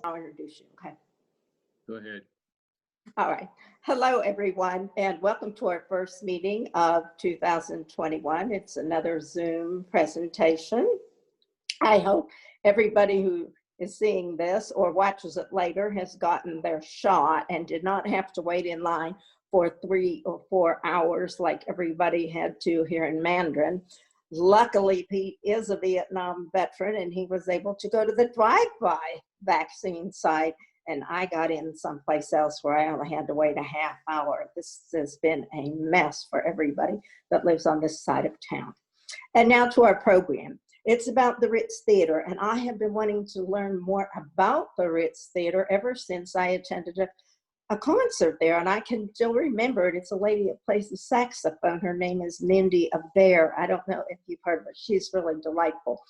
I'll introduce you, okay? Go ahead. All right. Hello, everyone, and welcome to our first meeting of 2021. It's another Zoom presentation. I hope everybody who is seeing this or watches it later has gotten their shot and did not have to wait in line for 3 or 4 hours like everybody had to here in Mandarin. Luckily, Pete is a Vietnam veteran and he was able to go to the drive-by vaccine site, and I got in someplace else where I only had to wait a half hour. This has been a mess for everybody that lives on this side of town. And now to our program. It's about the Ritz Theater, and I have been wanting to learn more about the Ritz Theater ever since I attended a concert there, and I can still remember it. It's a lady that plays the saxophone. Her name is Mindy Adair. I don't know if you've heard of her. She's really delightful.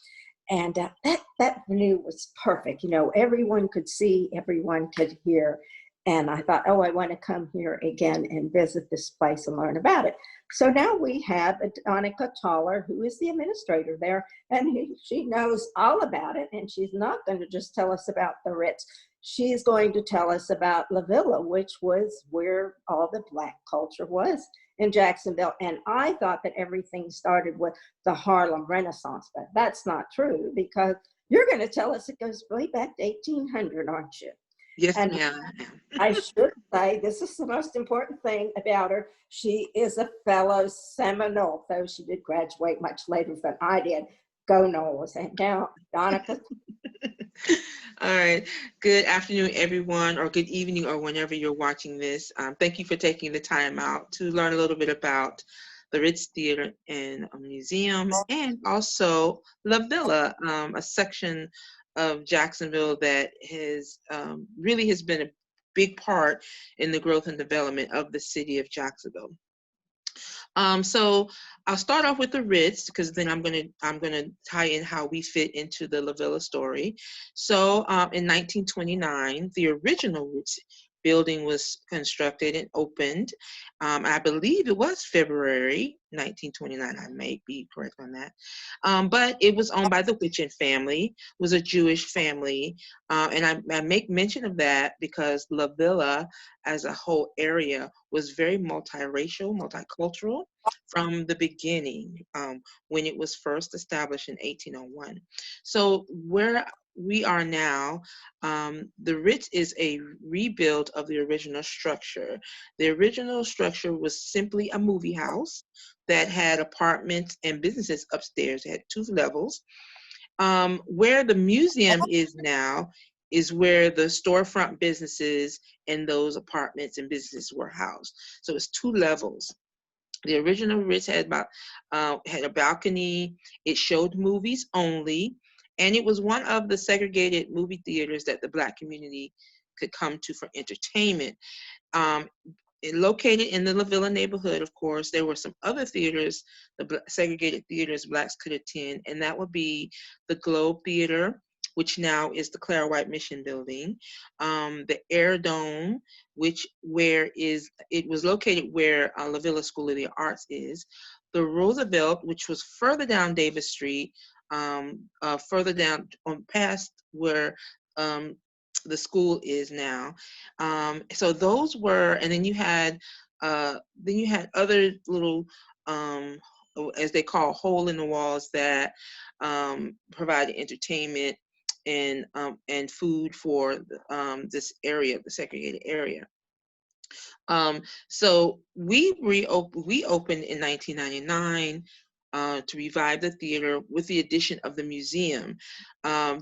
And that venue was perfect. You know, everyone could see, everyone could hear. And I thought, oh, I want to come here again and visit this place and learn about it. So now we have Donica Toller, who is the administrator there, and she knows all about it. And she's not going to just tell us about the Ritz. She's going to tell us about LaVilla, which was where all the Black culture was in Jacksonville. And I thought that everything started with the Harlem Renaissance, but that's not true, because you're going to tell us it goes way back to 1800, aren't you? Yes, And ma'am. I should say, this is the most important thing about her. She is a fellow Seminole, though she did graduate much later than I did. Go Noles. And now, Donica. All right. Good afternoon, everyone, or good evening, or whenever you're watching this. Thank you for taking the time out to learn a little bit about the Ritz Theater and Museum, and also LaVilla, a section of Jacksonville that has really has been a big part in the growth and development of the city of Jacksonville. So I'll start off with the Ritz, because then I'm gonna tie in how we fit into the LaVilla story. So in 1929, the original Ritz building was constructed and opened. I believe it was February 1929. I may be correct on that. But it was owned by the Witchen family, was a Jewish family. And I make mention of that because LaVilla as a whole area was very multiracial, multicultural from the beginning, when it was first established in 1801. So where we are now, the Ritz is a rebuild of the original structure. The original structure was simply a movie house that had apartments and businesses upstairs. It had 2 levels. Where the museum is now is where the storefront businesses and those apartments and businesses were housed. So it's 2 levels. The original Ritz had had a balcony. It showed movies only, and it was one of the segregated movie theaters that the Black community could come to for entertainment. Located in the LaVilla neighborhood, of course, there were some other theaters, segregated theaters Blacks could attend, and that would be the Globe Theater, which now is the Clara White Mission Building, the Air Dome, it was located where LaVilla School of the Arts is, the Roosevelt, which was further down Davis Street, further down on past where the school is now. So those were, and then you had other little, as they call, hole in the walls that provided entertainment and food for this area, the segregated area. So we opened in 1999 to revive the theater with the addition of the museum.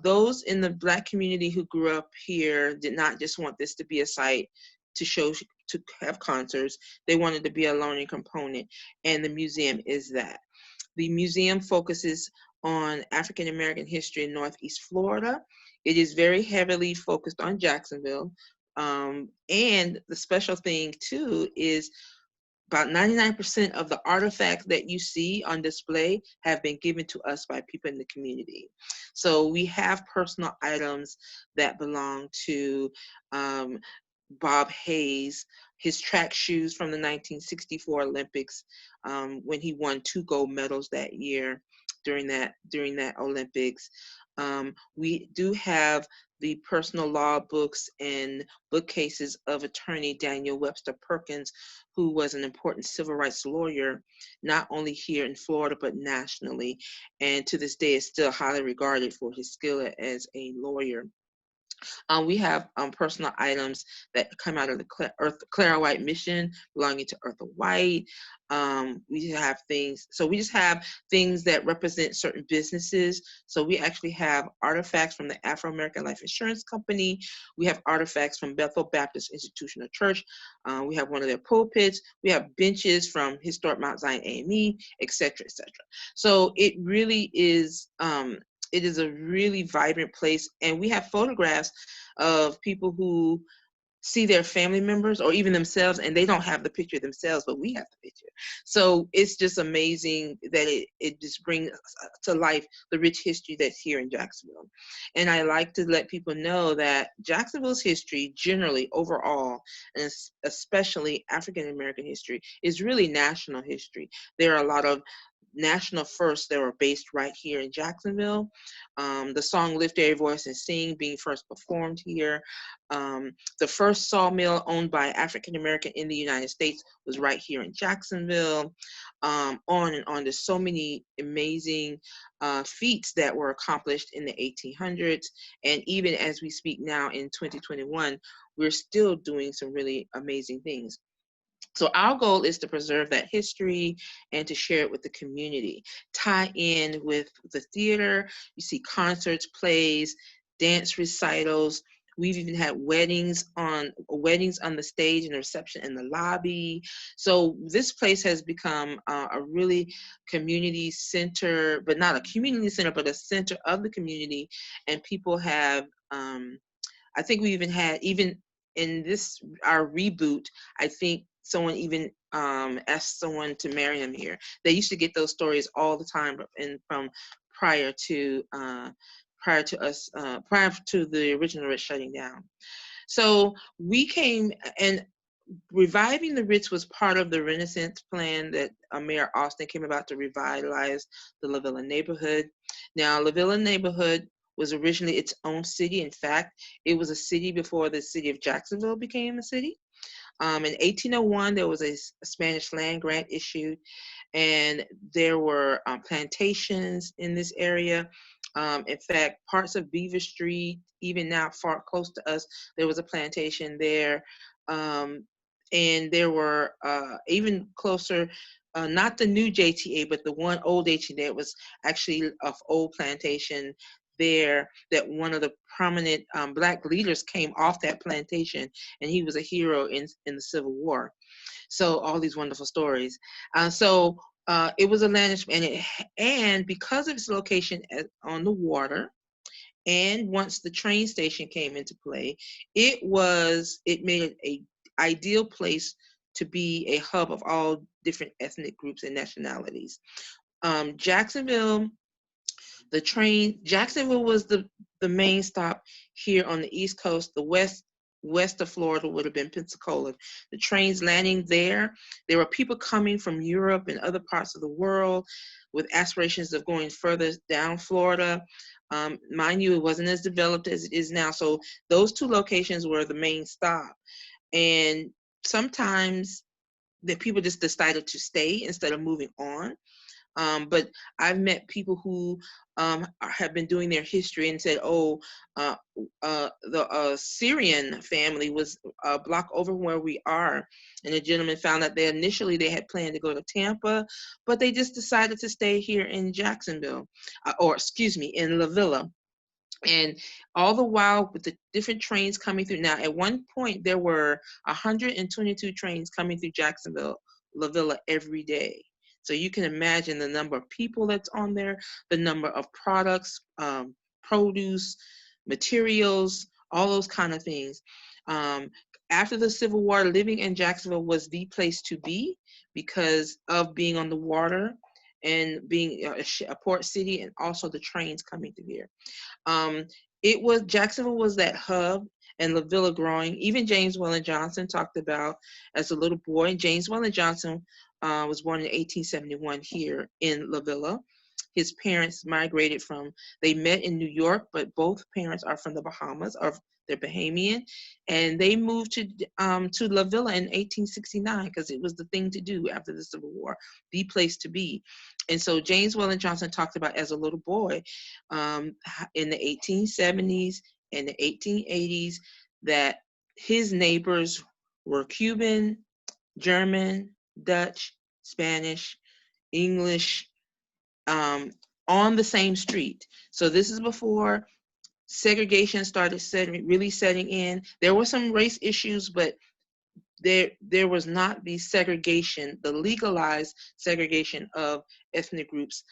Those in the Black community who grew up here did not just want this to be a site to have concerts. They wanted to be a learning component, and the museum is that. The museum focuses on African American history in Northeast Florida. It is very heavily focused on Jacksonville. And the special thing too is about 99% of the artifacts that you see on display have been given to us by people in the community. So we have personal items that belong to Bob Hayes, his track shoes from the 1964 Olympics, when he won 2 gold medals that year during that Olympics. We do have the personal law books and bookcases of attorney Daniel Webster Perkins, who was an important civil rights lawyer, not only here in Florida, but nationally. And to this day is still highly regarded for his skill as a lawyer. We have personal items that come out of the Clara White mission belonging to Eartha White. We have things, so we just have things that represent certain businesses. So we actually have artifacts from the Afro-American Life Insurance Company. We have artifacts from Bethel Baptist Institutional Church. We have one of their pulpits. We have benches from Historic Mount Zion AME, et cetera, et cetera. So it really is, it is a really vibrant place. And we have photographs of people who see their family members or even themselves, and they don't have the picture themselves, but we have the picture. So it's just amazing that it just brings to life the rich history that's here in Jacksonville. And I like to let people know that Jacksonville's history generally overall, and especially African American history, is really national history. There are a lot of national firsts that were based right here in Jacksonville. The song Lift Every Voice and Sing being first performed here. The first sawmill owned by African American in the United States was right here in Jacksonville. On and on. There's so many amazing feats that were accomplished in the 1800s. And even as we speak now in 2021, we're still doing some really amazing things. So our goal is to preserve that history and to share it with the community. Tie in with the theater. You see concerts, plays, dance recitals. We've even had weddings on the stage and a reception in the lobby. So this place has become a really community center, but not a community center, but a center of the community. And people have, I think we even had, even in this, our reboot, I think someone even asked someone to marry him here. They used to get those stories all the time, and from prior to the original Ritz shutting down. So we came, and reviving the Ritz was part of the Renaissance plan that Mayor Austin came about to revitalize the LaVilla neighborhood. Now, LaVilla neighborhood was originally its own city. In fact, it was a city before the city of Jacksonville became a city. In 1801, there was a Spanish land grant issued, and there were plantations in this area. In fact, parts of Beaver Street, even now far close to us, there was a plantation there. And there were even closer, not the new JTA, but the one old JTA that was actually of old plantation there, that one of the prominent Black leaders came off that plantation, and he was a hero in the Civil War. So all these wonderful stories. It was a land, and because of its location on the water, and once the train station came into play, it made it a ideal place to be a hub of all different ethnic groups and nationalities. Jacksonville was the main stop here on the East Coast. The west of Florida would have been Pensacola. The trains landing there. There were people coming from Europe and other parts of the world with aspirations of going further down Florida. Mind you, it wasn't as developed as it is now. So those two locations were the main stop. And sometimes the people just decided to stay instead of moving on. But I've met people who have been doing their history and said, the Syrian family was a block over where we are. And a gentleman found out that initially they had planned to go to Tampa, but they just decided to stay here in Jacksonville, in LaVilla. And all the while with the different trains coming through. Now, at one point, there were 122 trains coming through Jacksonville, LaVilla every day. So you can imagine the number of people that's on there, the number of products, produce, materials, all those kind of things. After the Civil War, living in Jacksonville was the place to be because of being on the water and being a port city, and also the trains coming through here. Jacksonville was that hub, and LaVilla growing. Even James Weldon Johnson talked about as a little boy. James Weldon Johnson was born in 1871 here in LaVilla. his parents migrated they met in New York, but both parents are from the Bahamas, or they're Bahamian, and they moved to LaVilla in 1869 because it was the thing to do after the Civil War, the place to be. And so James Weldon Johnson talked about as a little boy in the 1870s and the 1880s that his neighbors were Cuban, German, Dutch, Spanish, English, on the same street. So this is before segregation started really setting in. There were some race issues, but there was not the segregation, the legalized segregation of ethnic groups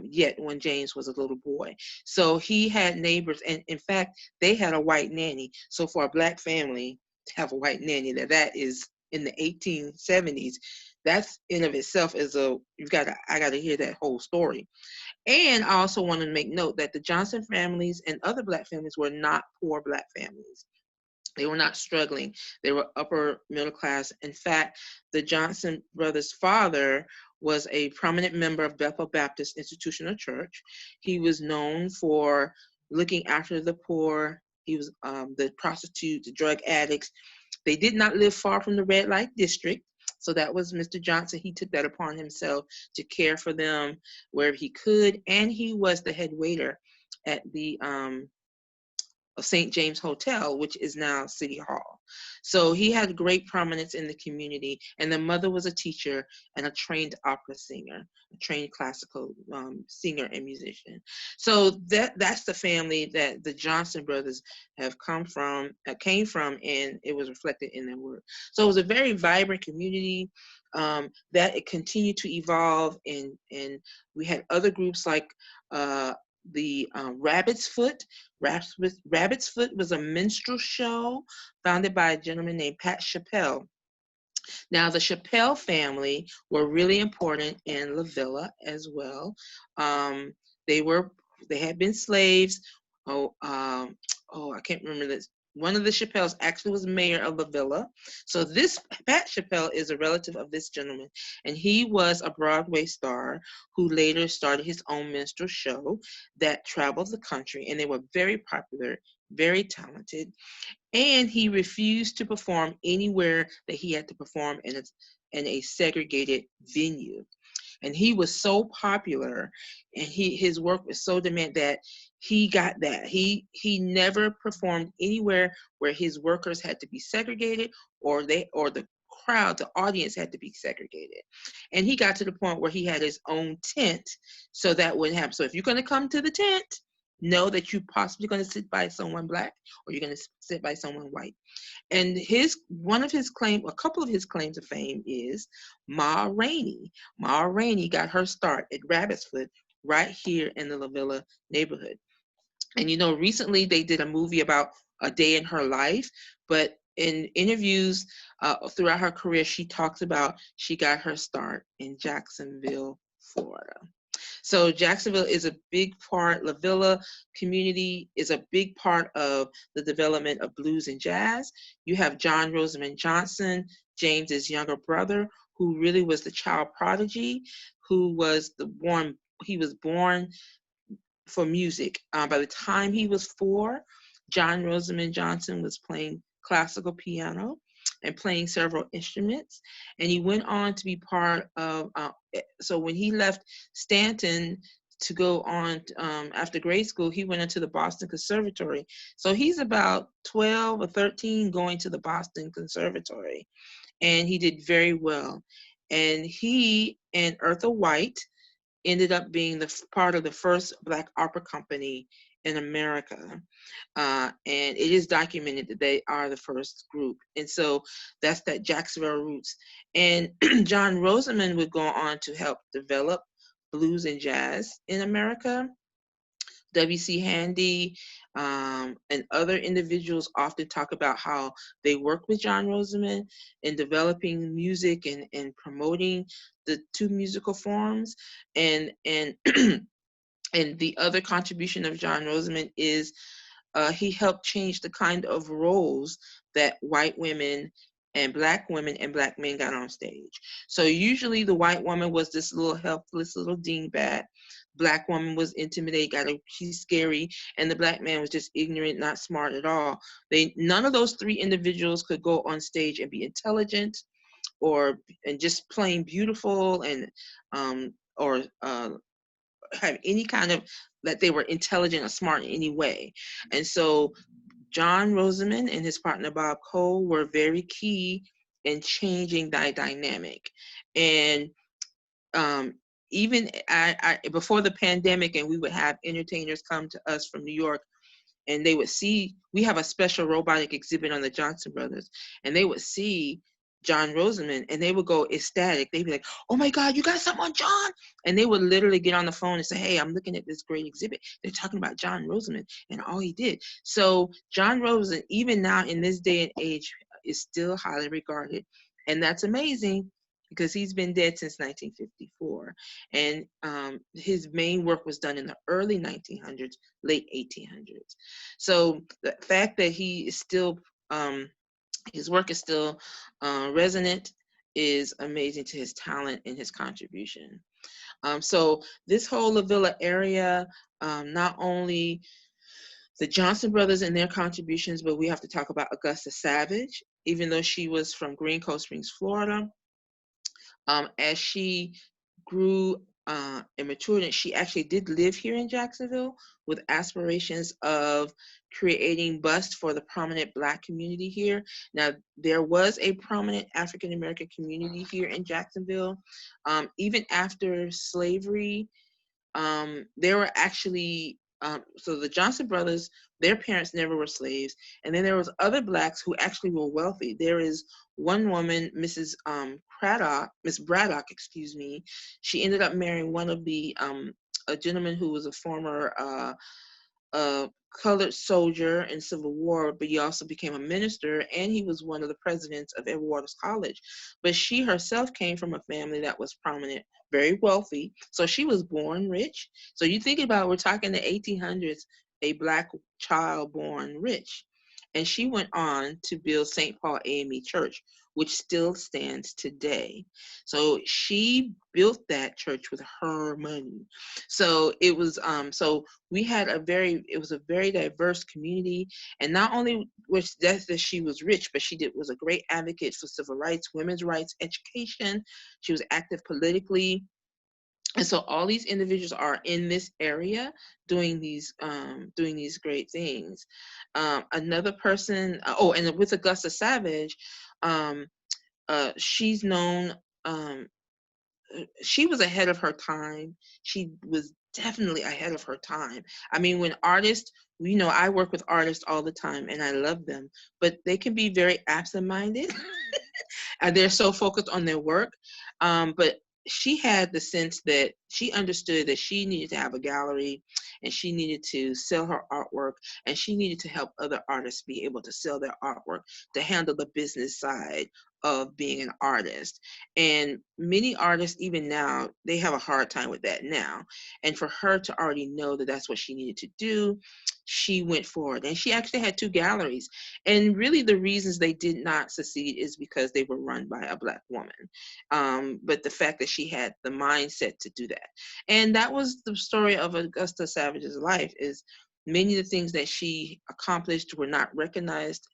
yet when James was a little boy. So he had neighbors, and in fact, they had a white nanny. So for a Black family to have a white nanny, that is in the 1870s, that's in of itself is I got to hear that whole story. And I also want to make note that the Johnson families and other Black families were not poor Black families. They were not struggling. They were upper middle class. In fact, the Johnson brothers' father was a prominent member of Bethel Baptist Institutional Church. He was known for looking after the poor. He was the prostitute, the drug addicts. They did not live far from the red light district. So that was Mr. Johnson. He took that upon himself to care for them wherever he could. And he was the head waiter at the of St. James Hotel, which is now City Hall. So he had great prominence in the community, and the mother was a teacher and a trained opera singer, a trained classical singer and musician. So that's the family that the Johnson brothers have came from, and it was reflected in their work. So it was a very vibrant community that it continued to evolve, and we had other groups like the Rabbit's Foot. Rabbit's Foot was a minstrel show founded by a gentleman named Pat Chappell. Now, the Chappell family were really important in LaVilla as well. They had been slaves. I can't remember this. One of the Chappells actually was mayor of LaVilla. So this Pat Chappell is a relative of this gentleman, and he was a Broadway star who later started his own minstrel show that traveled the country, and they were very popular, very talented. And he refused to perform anywhere that he had to perform in a segregated venue. And he was so popular, and his work was so demanded that he got that. He never performed anywhere where his workers had to be segregated, or the crowd, the audience had to be segregated. And he got to the point where he had his own tent, so that wouldn't happen. So if you're going to come to the tent, know that you're possibly going to sit by someone Black, or you're going to sit by someone white. And a couple of his claims of fame is Ma Rainey. Ma Rainey got her start at Rabbit's Foot right here in the LaVilla neighborhood. And recently they did a movie about a day in her life, but in interviews throughout her career, she talks about she got her start in Jacksonville, Florida. So Jacksonville is a big part, LaVilla community is a big part of the development of blues and jazz. You have John Rosamond Johnson, James's younger brother, who really was the child prodigy, he was born for music. By the time he was 4, John Rosamond Johnson was playing classical piano and playing several instruments. And he went on to be part of, so when he left Stanton to go on after grade school, he went into the Boston Conservatory. So he's about 12 or 13 going to the Boston Conservatory. And he did very well. And he and Eartha White ended up being the part of the first Black opera company in America. And it is documented that they are the first group. And so that's that Jacksonville roots. And John Rosamond would go on to help develop blues and jazz in America. W.C. Handy and other individuals often talk about how they worked with John Rosamond in developing music and promoting the two musical forms. And and the other contribution of John Rosamond is he helped change the kind of roles that white women and Black women and Black men got on stage. So usually the white woman was this little helpless little dingbat. Black woman was intimidated, she's scary, and the Black man was just ignorant, not smart at all. None of those three individuals could go on stage and be intelligent and just plain beautiful or have any kind of that they were intelligent or smart in any way. And so John Rosamond and his partner Bob Cole were very key in changing that dynamic. And even before the pandemic, and we would have entertainers come to us from New York, and they would see, we have a special robotic exhibit on the Johnson Brothers, and they would see John Rosamond, and they would go ecstatic. They'd be like, "Oh my God, you got something on John?" And they would literally get on the phone and say, "Hey, I'm looking at this great exhibit. They're talking about John Rosamond and all he did." So John Rosamond, even now in this day and age, is still highly regarded. And that's amazing because he's been dead since 1954. And his main work was done in the early 1900s, late 1800s. So the fact that he is still, his work is still resonant is amazing to his talent and his contribution. So this whole LaVilla area, not only the Johnson brothers and their contributions, but we have to talk about Augusta Savage, even though she was from Green Cove Springs, Florida. As she grew and matured, and she actually did live here in Jacksonville with aspirations of creating busts for the prominent Black community here. Now, there was a prominent African American community here in Jacksonville. Even after slavery, there were actually, so the Johnson brothers, their parents never were slaves. And then there was other Blacks who actually were wealthy. There is one woman, Mrs. Miss Braddock, excuse me. She ended up marrying one of the, a gentleman who was a former colored soldier in Civil War, but he also became a minister, and he was one of the presidents of Edward Waters College. But she herself came from a family that was prominent, very wealthy, so she was born rich. So you think about, we're talking the 1800s, a Black child born rich. And she went on to build St. Paul AME Church, which still stands today. So she built that church with her money. So it was, so we had it was a very diverse community. And not only was that she was rich, but she was a great advocate for civil rights, women's rights, education. She was active politically. And so all these individuals are in this area doing these great things. Another person, and with Augusta Savage, she's known, she was ahead of her time. She was definitely ahead of her time. I mean, when artists, I work with artists all the time and I love them, but they can be very absent-minded. And they're so focused on their work. But she had the sense that she understood that she needed to have a gallery, and she needed to sell her artwork, and she needed to help other artists be able to sell their artwork, to handle the business side of being an artist. And many artists, even now, they have a hard time with that now. And for her to already know that that's what she needed to do, she went forward. And she actually had 2 galleries. And really the reasons they did not succeed is because they were run by a Black woman. But the fact that she had the mindset to do that. And that was the story of Augusta Savage's life, is many of the things that she accomplished were not recognized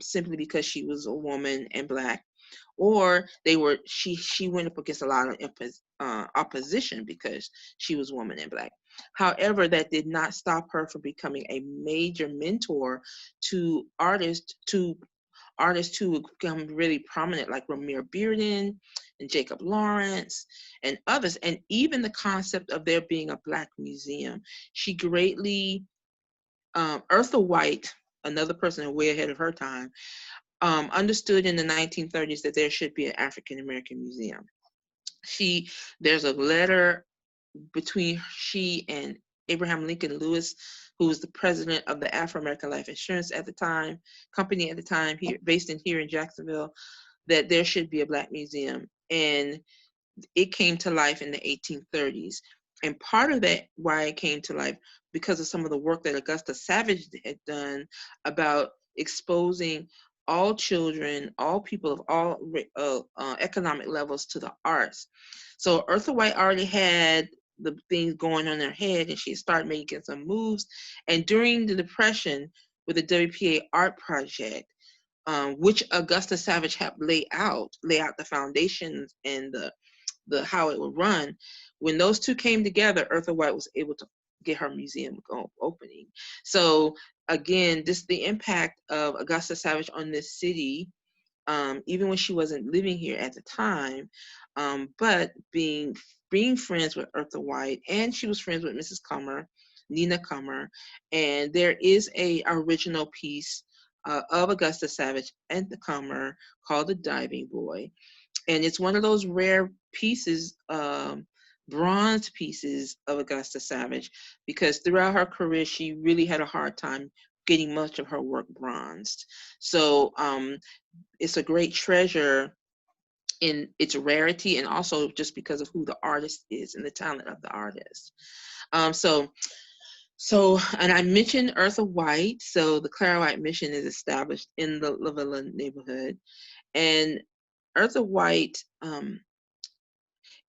simply because she was a woman and Black, or she went up against a lot of opposition because she was woman and Black. However, that did not stop her from becoming a major mentor to artists who would become really prominent, like Ramir Bearden and Jacob Lawrence and others. And even the concept of there being a Black museum, she greatly, Eartha White, another person way ahead of her time, understood in the 1930s that there should be an African American museum. There's a letter between she and Abraham Lincoln Lewis, who was the president of the Afro-American Life Insurance company at the time, based here in Jacksonville, that there should be a Black museum. And it came to life in the 1830s. And part of that, why it came to life, because of some of the work that Augusta Savage had done about exposing all children, all people of all economic levels to the arts. So Eartha White already had the things going on in her head, and she started making some moves. And during the Depression, with the WPA art project, which Augusta Savage helped lay out the foundations and the how it would run. When those two came together, Eartha White was able to get her museum opening. So again, this the impact of Augusta Savage on this city, even when she wasn't living here at the time, but being friends with Eartha White, and she was friends with Mrs. Comer, Nina Comer, and there is a original piece of Augusta Savage and the Comer called The Diving Boy. And it's one of those rare pieces, bronze pieces of Augusta Savage, because throughout her career, she really had a hard time getting much of her work bronzed. So it's a great treasure in its rarity, and also just because of who the artist is and the talent of the artist. And I mentioned Eartha White. So the Clara White Mission is established in the LaVilla neighborhood. And Eartha White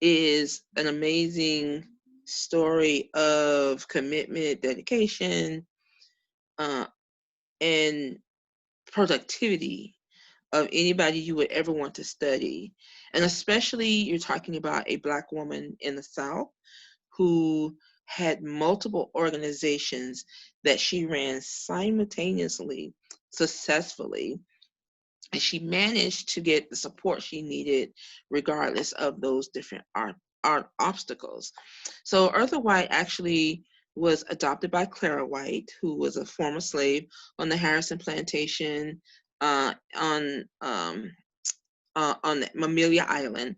is an amazing story of commitment, dedication, and productivity of anybody you would ever want to study. And especially you're talking about a Black woman in the South who had multiple organizations that she ran simultaneously, successfully. And she managed to get the support she needed regardless of those different art obstacles. So Eartha White actually was adopted by Clara White, who was a former slave on the Harrison plantation on Mammalia Island.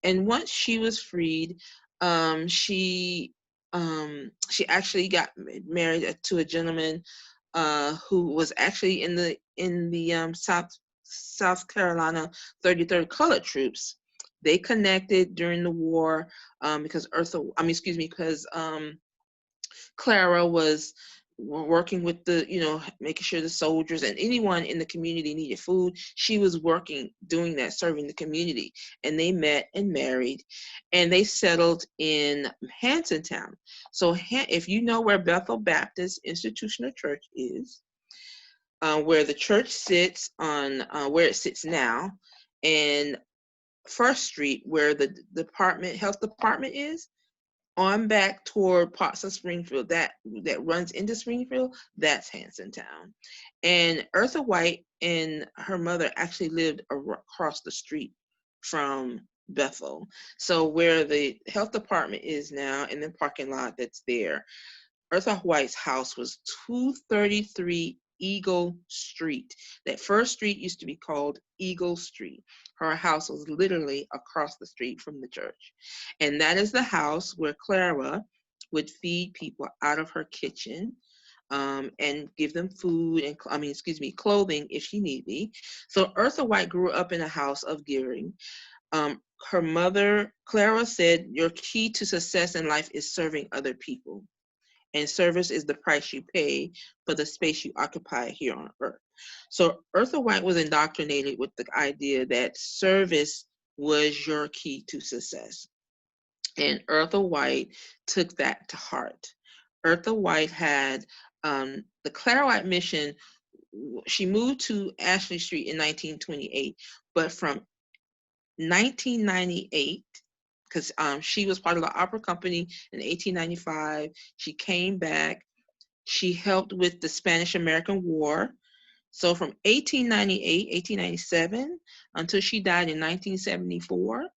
And once she was freed, she actually got married to a gentleman who was actually in the South Carolina 33rd Colored Troops. They connected during the war because Clara was working with making sure the soldiers and anyone in the community needed food. She was doing that, serving the community. And they met and married, and they settled in Hansontown. So if you know where Bethel Baptist Institutional Church is, where the church sits on where it sits now, and First Street, where the health department is, on back toward parts of Springfield that runs into Springfield, that's Hansontown. And Eartha White and her mother actually lived across the street from Bethel. So where the health department is now, and the parking lot that's there, Eartha White's house was 233 Eagle Street. That first street used to be called Eagle Street. Her house was literally across the street from the church. And that is the house where Clara would feed people out of her kitchen and give them food and, clothing if she need be. So Eartha White grew up in a house of giving. Her mother, Clara, said, "Your key to success in life is serving other people. And service is the price you pay for the space you occupy here on earth." So Eartha White was indoctrinated with the idea that service was your key to success. And Eartha White took that to heart. Eartha White had the Clara White Mission. She moved to Ashley Street in 1928, but from 1998, because she was part of the opera company in 1895. She came back. She helped with the Spanish-American War. So from 1898, 1897, until she died in 1974,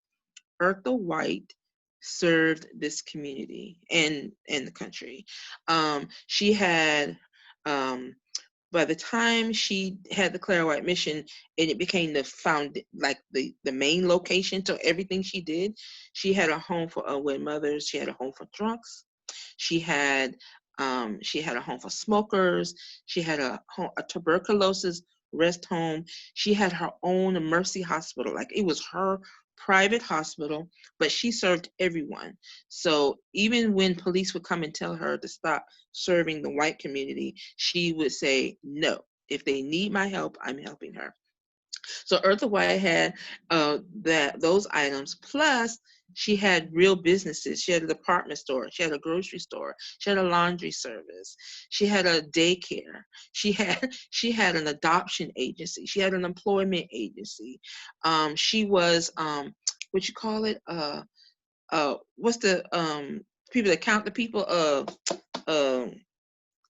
Eartha White served this community and the country. She had, by the time she had the Clara White Mission, and it became the main location to everything she did, she had a home for unwed mothers. She had a home for drunks. She had a home for smokers. She had a tuberculosis rest home. She had her own Mercy Hospital. Like, it was her private hospital, but she served everyone. So even when police would come and tell her to stop serving the white community, she would say, "No, if they need my help, I'm helping her." So Eartha White had those items, plus she had real businesses. She had a department store, she had a grocery store, she had a laundry service, she had a daycare, she had an adoption agency, she had an employment agency. She was what you call it? What's the people that count the people? Um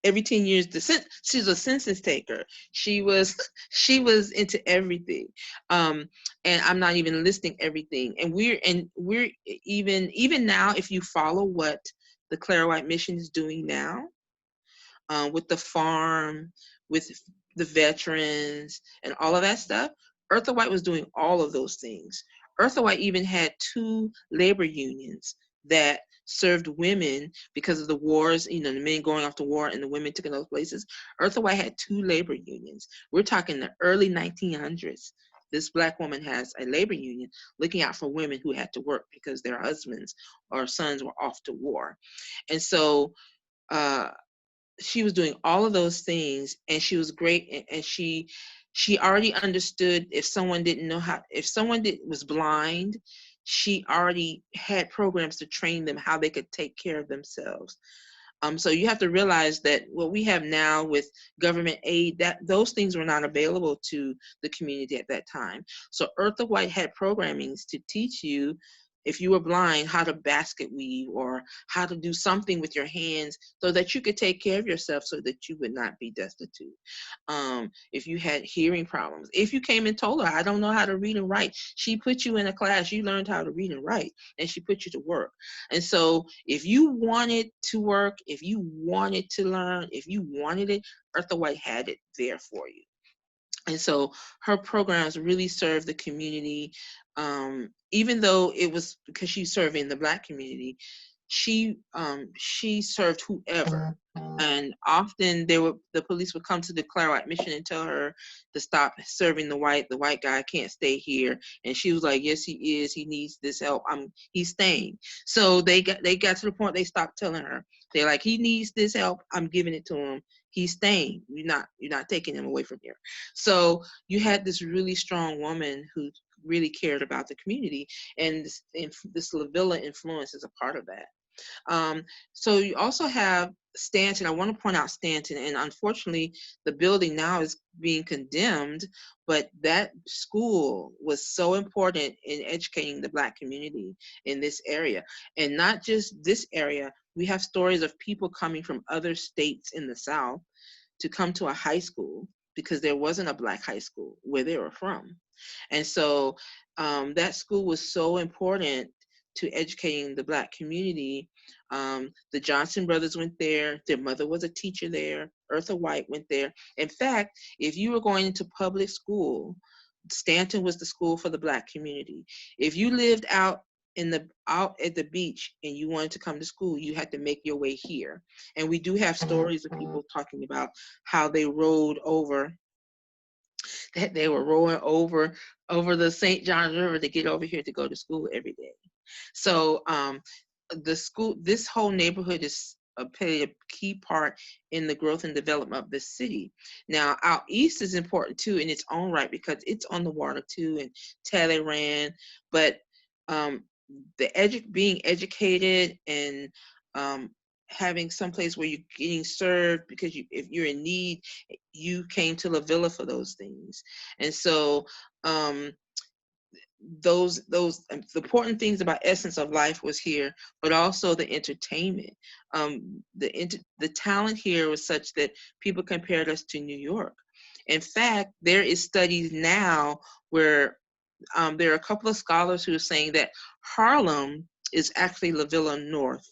every 10 years she's a census taker. She was she was into everything. um and I'm not even listing everything. And we're even now, if you follow what the Claire White Mission is doing now, with the farm, with the veterans and all of that stuff, Eartha White was doing all of those things. Eartha White even had two labor unions that served women because of the wars, the men going off to war and the women taking those places. Eartha White had two labor unions. We're talking the early 1900s. This Black woman has a labor union looking out for women who had to work because their husbands or sons were off to war. And so uh, she was doing all of those things, and she was great. And she already understood if someone didn't know how, if someone was blind, she already had programs to train them how they could take care of themselves. So you have to realize that what we have now with government aid, that those things were not available to the community at that time. So Eartha White had programmings to teach you, if you were blind, how to basket weave or how to do something with your hands so that you could take care of yourself so that you would not be destitute. If you had hearing problems, if you came and told her, I don't know how to read and write, she put you in a class, you learned how to read and write, and she put you to work. And so if you wanted to work, if you wanted to learn, if you wanted it, Eartha White had it there for you. And so her programs really served the community. Even though it was because she's serving the Black community, she served whoever. And often the police would come to the Claire White Mission and tell her to stop serving the white guy can't stay here. And she was like, yes, he is. He needs this help. He's staying. So they got to the point they stopped telling her. They're like, he needs this help. I'm giving it to him. He's staying. You're not taking him away from here. So you had this really strong woman who really cared about the community, and this LaVilla influence is a part of that. So you also have Stanton. I want to point out Stanton, and unfortunately, the building now is being condemned, but that school was so important in educating the Black community in this area. And not just this area, we have stories of people coming from other states in the South to come to a high school because there wasn't a Black high school where they were from. And so that school was so important to educating the Black community. The Johnson brothers went there. Their mother was a teacher there. Eartha White went there. In fact, if you were going into public school, Stanton was the school for the Black community. If you lived out at the beach and you wanted to come to school, you had to make your way here. And we do have stories of people talking about how they rode over, that they were rowing over the St. Johns River to get over here to go to school every day. So this whole neighborhood is played a key part in the growth and development of the city. Now, out east is important too in its own right because it's on the water too, and Talleyrand. But being educated and having some place where you're getting served, because if you're in need, you came to LaVilla for those things. And so those the important things about Essence of Life was here, but also the entertainment. The talent here was such that people compared us to New York. In fact, there is studies now where there are a couple of scholars who are saying that Harlem is actually LaVilla North,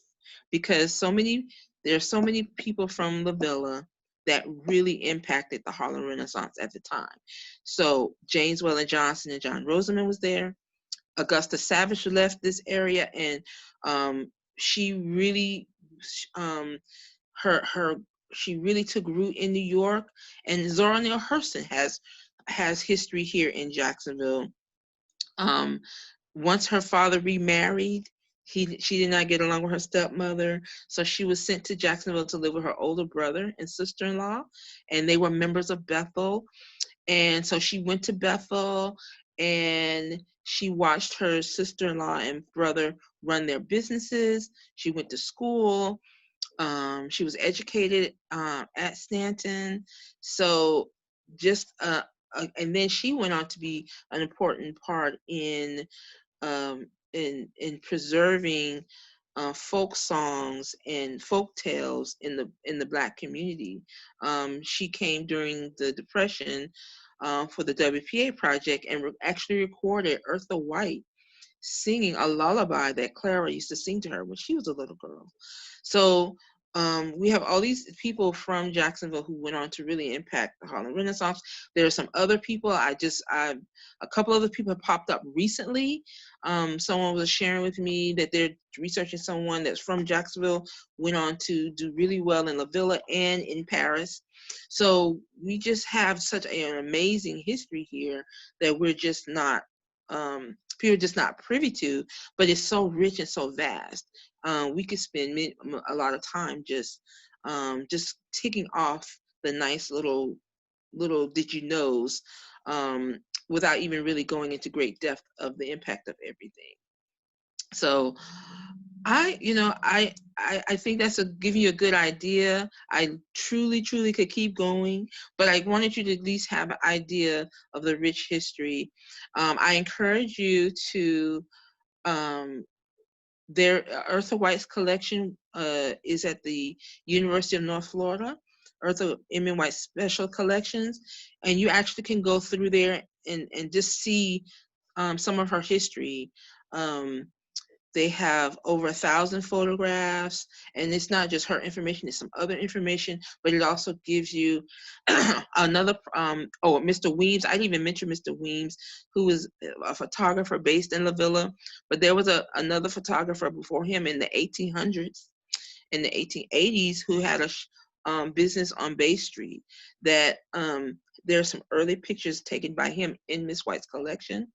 because there are so many people from LaVilla that really impacted the Harlem Renaissance at the time. So James Weldon Johnson and John Rosamond was there. Augusta Savage left this area, and she really she really took root in New York. And Zora Neale Hurston has history here in Jacksonville. Once her father remarried, she did not get along with her stepmother, so she was sent to Jacksonville to live with her older brother and sister-in-law, and they were members of Bethel. And so she went to Bethel, and she watched her sister-in-law and brother run their businesses. She went to school. She was educated at Stanton. So just and then she went on to be an important part in preserving folk songs and folk tales in the Black community. She came during the Depression for the WPA project and actually recorded Eartha White singing a lullaby that Clara used to sing to her when she was a little girl. So we have all these people from Jacksonville who went on to really impact the Harlem Renaissance. There are some other people. A couple other people have popped up recently. Someone was sharing with me that they're researching someone that's from Jacksonville, went on to do really well in LaVilla and in Paris. So we just have such an amazing history here that we're just not, people are just not privy to, but it's so rich and so vast. We could spend a lot of time just ticking off the nice little did you knows, without even really going into great depth of the impact of everything. So I think that's giving you a good idea. I truly could keep going, but I wanted you to at least have an idea of the rich history. I encourage you to, their Eartha White's collection is at the University of North Florida, Eartha M. White Special Collections, and you actually can go through there and just see some of her history. They have over 1,000 photographs, and it's not just her information, it's some other information, but it also gives you another, Mr. Weems. I didn't even mention Mr. Weems, who is a photographer based in LaVilla, but there was another photographer before him in the 1800s, in the 1880s, who had a business on Bay Street that there are some early pictures taken by him in Miss White's collection.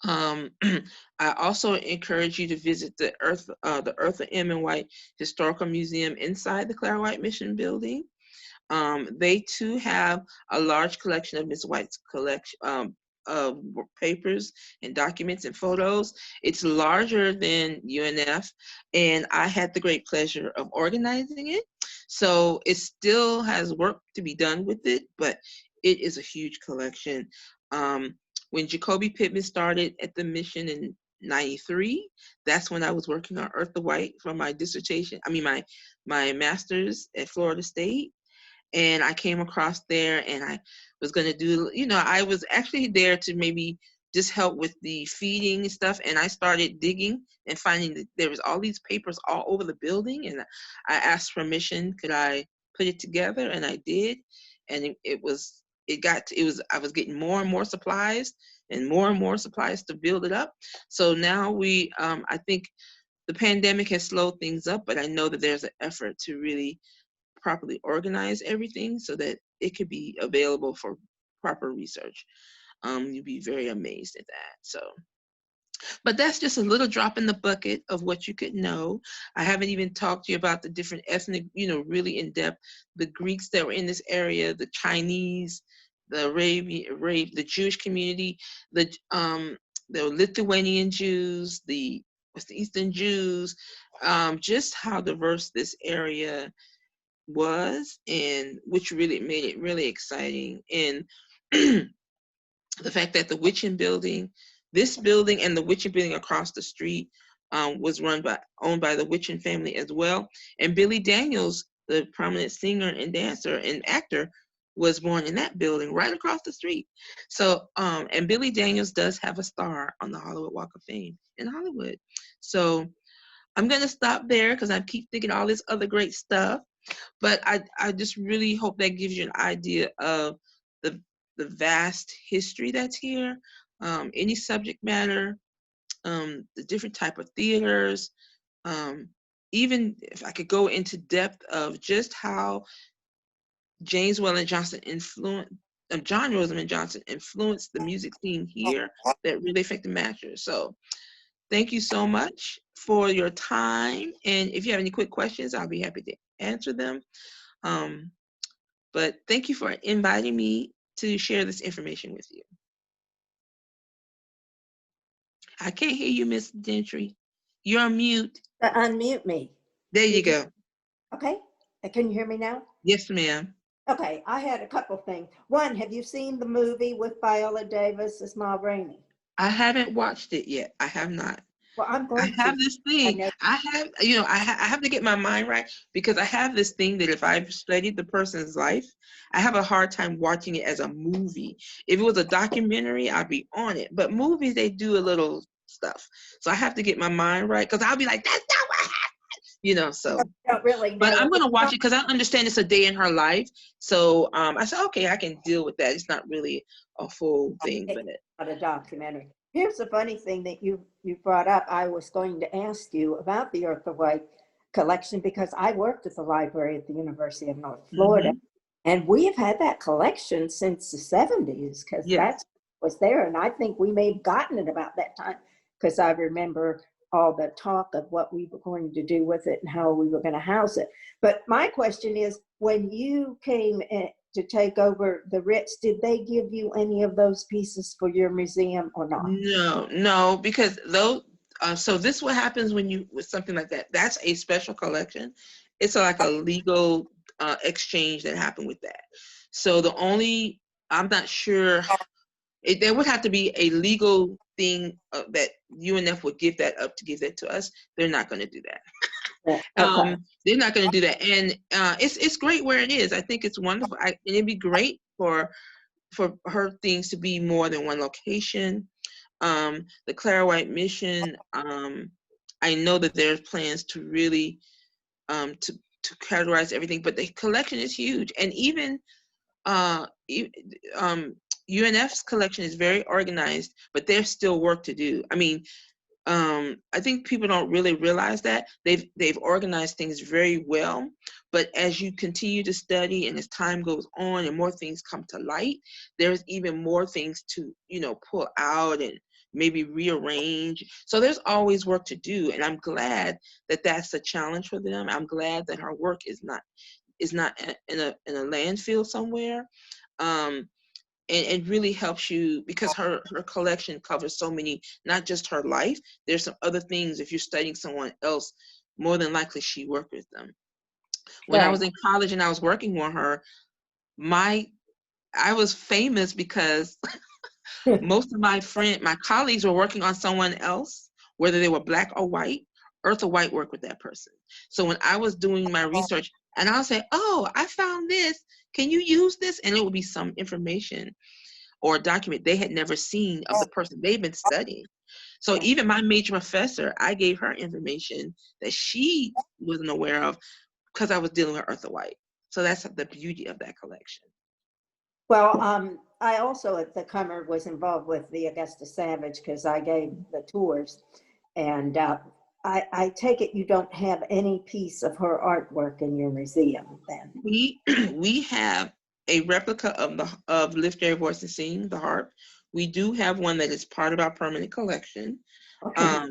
I also encourage you to visit the Eartha M. White Historical Museum inside the Clara White Mission Building. They too have a large collection of Miss White's collection of papers and documents and photos. It's larger than UNF, and I had the great pleasure of organizing it. So it still has work to be done with it, but it is a huge collection. When Jacoby Pittman started at the mission in 93, that's when I was working on Eartha White for my dissertation. My master's at Florida State. And I came across there, and I was going to do, I was actually there to maybe just help with the feeding and stuff. And I started digging and finding that there was all these papers all over the building. And I asked permission, could I put it together? And I did. And I was getting more and more supplies to build it up. So now I think the pandemic has slowed things up, but I know that there's an effort to really properly organize everything so that it could be available for proper research. You'd be very amazed at that. So, but that's just a little drop in the bucket of what you could know. I haven't even talked to you about the different ethnic, really in depth, the Greeks that were in this area, the Chinese, the the Jewish community, the Lithuanian Jews, the Eastern Jews, just how diverse this area was, and which really made it really exciting. And the fact that the Witchin building, this building and the Witchin building across the street was owned by the Witchin family as well. And Billy Daniels, the prominent singer and dancer and actor, was born in that building right across the street. So, and Billy Daniels does have a star on the Hollywood Walk of Fame in Hollywood. So I'm going to stop there because I keep thinking all this other great stuff. But I just really hope that gives you an idea of the vast history that's here, any subject matter, the different type of theaters, even if I could go into depth of just how John Rosamond Johnson influenced the music scene here that really affected Masters. So thank you so much for your time. And if you have any quick questions, I'll be happy to answer them. But thank you for inviting me to share this information with you. I can't hear you, Miss Gentry. You're on mute. Unmute me. There you go. Okay. Can you hear me now? Yes, ma'am. Okay. I had a couple things. One, have you seen the movie with Viola Davis as Ma Rainey? I haven't watched it yet. I have not. Well, I'm I going to. have this thing. I have to get my mind right, because I have this thing that if I've studied the person's life, I have a hard time watching it as a movie. If it was a documentary, I'd be on it. But movies, they do a little stuff. So I have to get my mind right, because I'll be like, that's not what happened, so. I don't really But know. I'm going to watch it because I understand it's a day in her life. So I said, okay, I can deal with that. It's not really a full thing, but Not a documentary. Here's the funny thing that you brought up. I was going to ask you about the Eartha White collection because I worked at the library at the University of North Florida, and we have had that collection since the 70s because that was there. And I think we may have gotten it about that time because I remember all the talk of what we were going to do with it and how we were going to house it. But my question is, when you came to take over the Ritz, did they give you any of those pieces for your museum or not? No, because those. So this is what happens when you with something like that. That's a special collection. It's like a legal exchange that happened with that. So I'm not sure. There would have to be a legal thing that UNF would give that up to give that to us. They're not going to do that. Okay. They're not going to do that, and it's great where it is. I think it's wonderful. And it'd be great for her things to be more than one location. The Clara White Mission. I know that there's plans to really to categorize everything, but the collection is huge, and even UNF's collection is very organized, but there's still work to do. I mean, I think people don't really realize that they've organized things very well, but as you continue to study and as time goes on and more things come to light, there's even more things to pull out and maybe rearrange. So there's always work to do, and I'm glad that that's a challenge for them. I'm glad that her work is not in a landfill somewhere. And it really helps you because her collection covers so many, not just her life. There's some other things. If you're studying someone else, more than likely she worked with them. When I was in college and I was working on her, I was famous because most of my colleagues were working on someone else, whether they were Black or white. Eartha White worked with that person. So when I was doing my research, and I'll say, oh, I found this. Can you use this? And it would be some information or a document they had never seen of the person they've been studying. So even my major professor, I gave her information that she wasn't aware of because I was dealing with Eartha White. So that's the beauty of that collection. Well, I also at the Cummer was involved with the Augusta Savage because I gave the tours, and I take it you don't have any piece of her artwork in your museum then? We have a replica of Lift Your Voice and Sing, the harp. We do have one that is part of our permanent collection. Okay.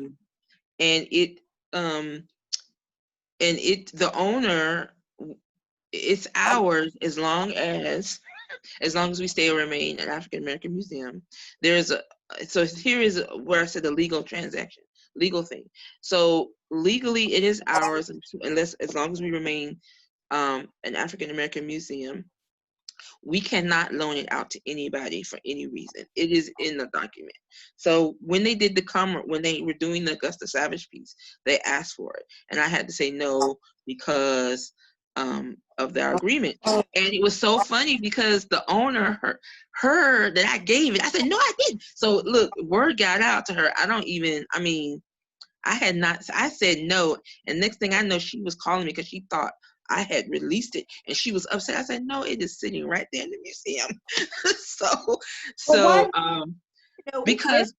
The owner, it's ours as long as we stay or remain an African American museum. So here is where I said the legal thing. So legally it is ours as long as we remain an African American museum. We cannot loan it out to anybody for any reason. It is in the document. So when they did when they were doing the Augusta Savage piece, they asked for it. And I had to say no because of their agreement. And it was so funny because the owner heard that I gave it. I said, no, I didn't. So look, word got out to her. I said no. And next thing I know, she was calling me because she thought I had released it and she was upset. I said, no, it is sitting right there in the museum. Because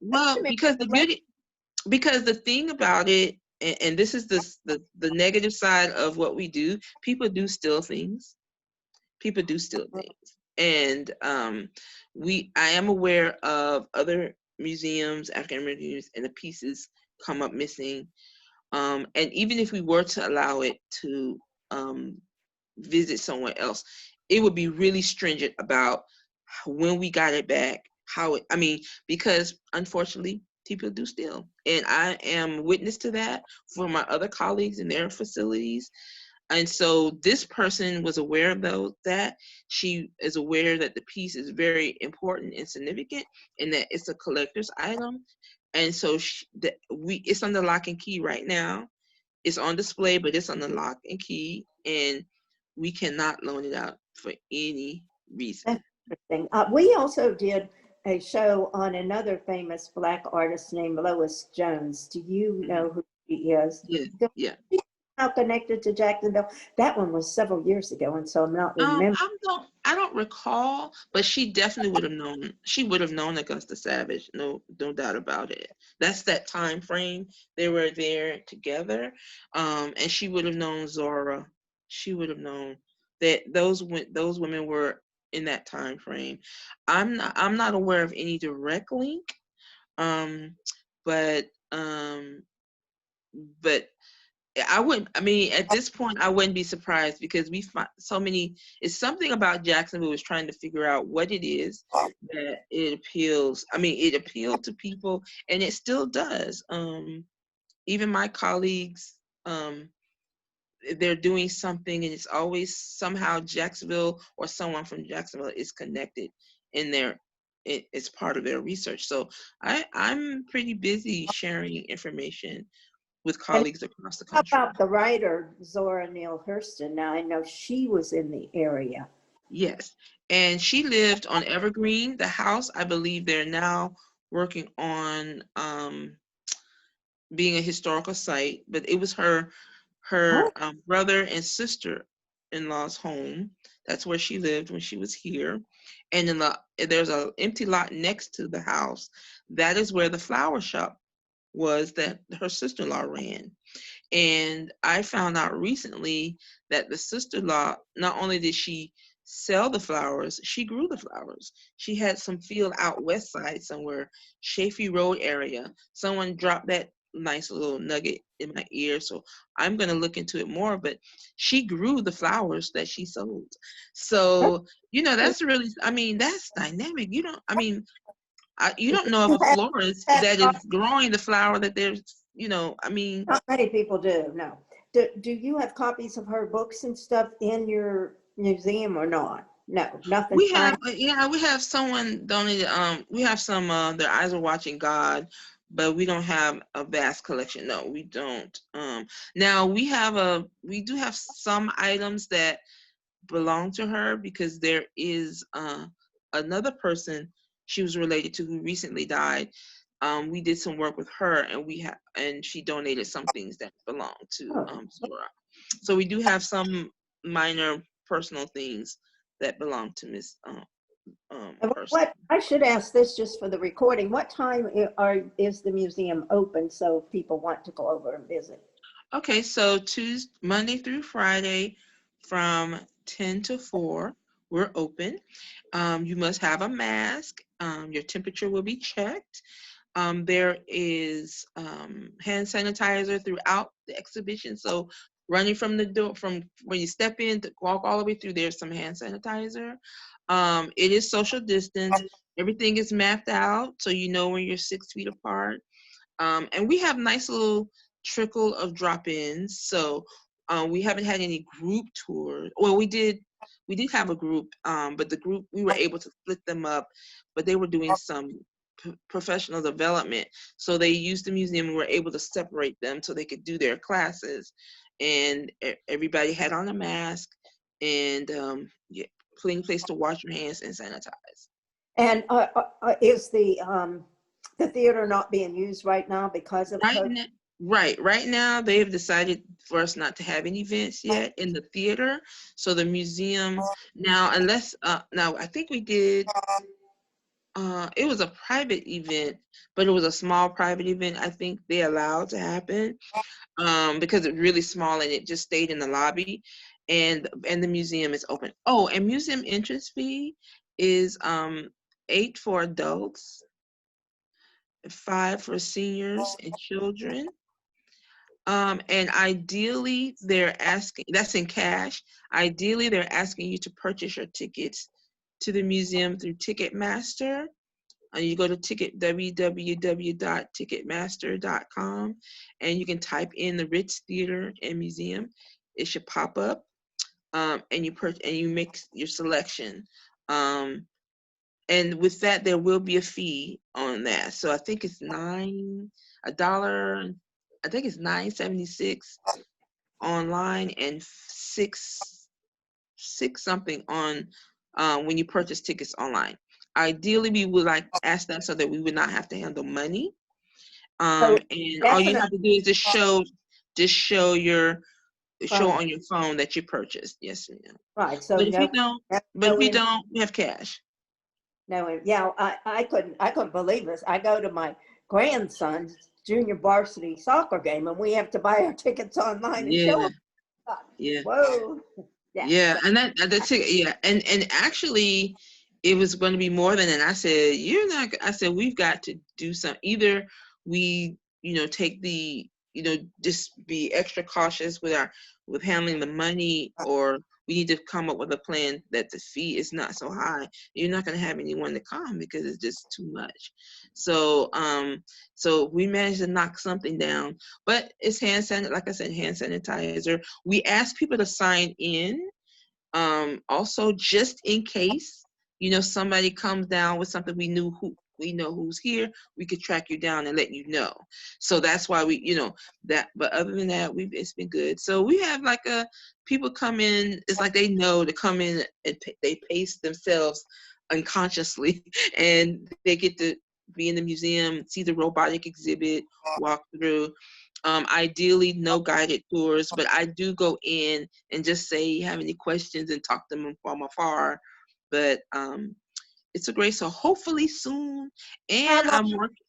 the thing about it, and this is the negative side of what we do, people do steal things. And I am aware of other museums, African American museums, and the pieces come up missing. And even if we were to allow it to visit someone else, it would be really stringent about when we got it back, because unfortunately people do steal. And I am witness to that for my other colleagues in their facilities. And so this person was aware of that she is aware that the piece is very important and significant and that it's a collector's item. And so it's under lock and key right now. It's on display, but it's under lock and key, and we cannot loan it out for any reason. That's interesting. We also did a show on another famous Black artist named Lois Jones. Do you know who she is? Yeah, yeah. How connected to Jacksonville? That one was several years ago, and so I'm not remembering. I don't recall, but she definitely would have known. She would have known Augusta Savage, no doubt about it. That's that time frame they were there together, and she would have known Zora. She would have known that those women were in that time frame. I'm not aware of any direct link, but but at this point, I wouldn't be surprised because we find so many, it's something about Jacksonville is trying to figure out what it is that it appeals. It appealed to people and it still does. Even my colleagues, they're doing something and it's always somehow Jacksonville or someone from Jacksonville is connected in it's part of their research. So I'm pretty busy sharing information with And colleagues across the how country. about the writer Zora Neale Hurston? Now I know she was in the area. Yes. And she lived on Evergreen, the house. I believe they're now working on being a historical site, but it was her Oh, brother and sister-in-law's home. That's where she lived when she was here. And there's an empty lot next to the house. That is where the flower shop was that her sister-in-law ran. And I found out recently that the sister-in-law, not only did she sell the flowers, she grew the flowers. She had some field out west side somewhere, Chafee Road area. Someone dropped that nice little nugget in my ear, so I'm going to look into it more. But she grew the flowers that she sold. So, that's really, that's dynamic. You don't know of a florist that is growing the flower that there's, not many people do. No. Do you have copies of her books and stuff in your museum or not? No, nothing. we have someone donated, we have some, Their Eyes Are Watching God, but we don't have a vast collection. No, we don't. Now we do have some items that belong to her because there is, another person she was related to who recently died. We did some work with her and she donated some things that belong to, Oh. Zora. So we do have some minor personal things that belong to Miss Hurston. What I should ask this just for the recording. What time is the museum open so people want to go over and visit? Okay, so Monday through Friday from 10 to 4, we're open. You must have a mask. Your temperature will be checked. There is hand sanitizer throughout the exhibition. So running from the door, from when you step in to walk all the way through, there's some hand sanitizer. It is social distance. Everything is mapped out, so you know when you're 6 feet apart. And we have nice little trickle of drop-ins. So we haven't had any group tours. Well, we did have a group, but the group, we were able to split them up, but they were doing some professional development. So they used the museum and were able to separate them so they could do their classes. And everybody had on a mask and clean place to wash your hands and sanitize. And is the theater not being used right now because of COVID? Right now they've decided for us not to have any events yet in the theater. So the museum now, unless now I think we did, it was a private event, but it was a small private event. I think they allowed to happen because it's really small and it just stayed in the lobby, and the museum is open. Oh, and museum entrance fee is $8 for adults, $5 for seniors and children. And ideally they're asking, that's in cash. Ideally they're asking you to purchase your tickets to the museum through Ticketmaster. You go to www.ticketmaster.com, and you can type in the Ritz Theater and Museum. It should pop up, and you make your selection. And with that, there will be a fee on that. So I think it's $9. I think it's $9.76 online, and six something on when you purchase tickets online. Ideally, we would like ask that so that we would not have to handle money. So And all you have to do is just show on your phone that you purchased. Yes, ma'am. Right. So But if you don't, we have cash. No, yeah, I couldn't believe this. I go to my grandson's junior varsity soccer game, and we have to buy our tickets online and show them. Yeah. Whoa. Yeah, and that's it. Yeah, and actually, it was going to be more than that. I said, I said, we've got to do something. Either we, take the, just be extra cautious with handling the money, or we need to come up with a plan that the fee is not so high. You're not going to have anyone to come because it's just too much. So, so we managed to knock something down, but it's hand sanitizer. We asked people to sign in, also just in case, somebody comes down with something, we know who's here, we could track you down and let you know. So that's why we, but other than that, it's been good. So we have people come in, it's like they know to come in and they pace themselves unconsciously and they get to be in the museum, see the robotic exhibit, walk through. Ideally, no guided tours, but I do go in and just say, you have any questions, and talk to them from afar. But it's a great, so hopefully soon. And I'm working.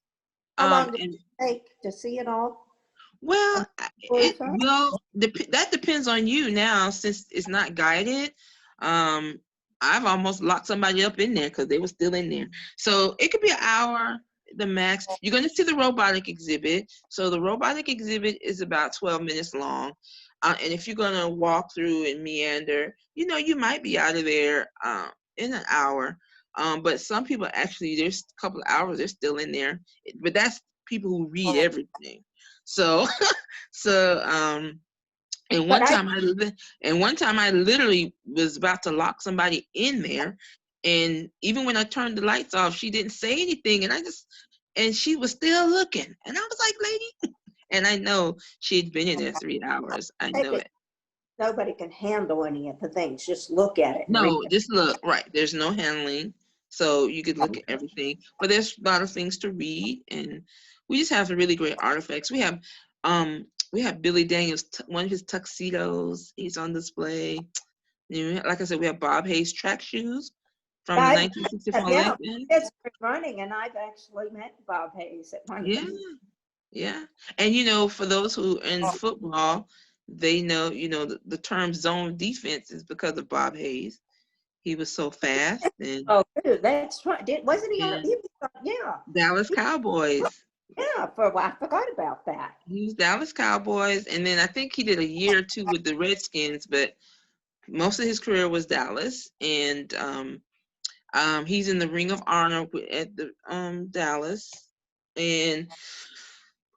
How long does it take to see it all? Well, that depends on you now, since it's not guided. I've almost locked somebody up in there because they were still in there. So it could be an hour, the max. You're going to see the robotic exhibit. So the robotic exhibit is about 12 minutes long. And if you're going to walk through and meander, you might be out of there in an hour. But some people actually, there's a couple of hours, they're still in there. But that's people who read everything. So, and one time I literally was about to lock somebody in there, and even when I turned the lights off, she didn't say anything, and she was still looking, and I was like, lady, and I know she'd been in there 3 hours. I know it. Nobody can handle any of the things. Just look at it. No, just look. Right. There's no handling, so you could look at everything. But there's a lot of things to read, and we just have really great artifacts. We have Billy Daniels, one of his tuxedos. He's on display. Like I said, we have Bob Hayes track shoes from the 1964 Olympics. It's running, and I've actually met Bob Hayes at one point. Yeah. And for those who are in football, they know, the term zone defense is because of Bob Hayes. He was so fast. And, that's right. Wasn't he? Yeah. Dallas Cowboys. Yeah, for a while. I forgot about that. He was Dallas Cowboys, and then I think he did a year or two with the Redskins, but most of his career was Dallas. And he's in the Ring of Honor at the Dallas, and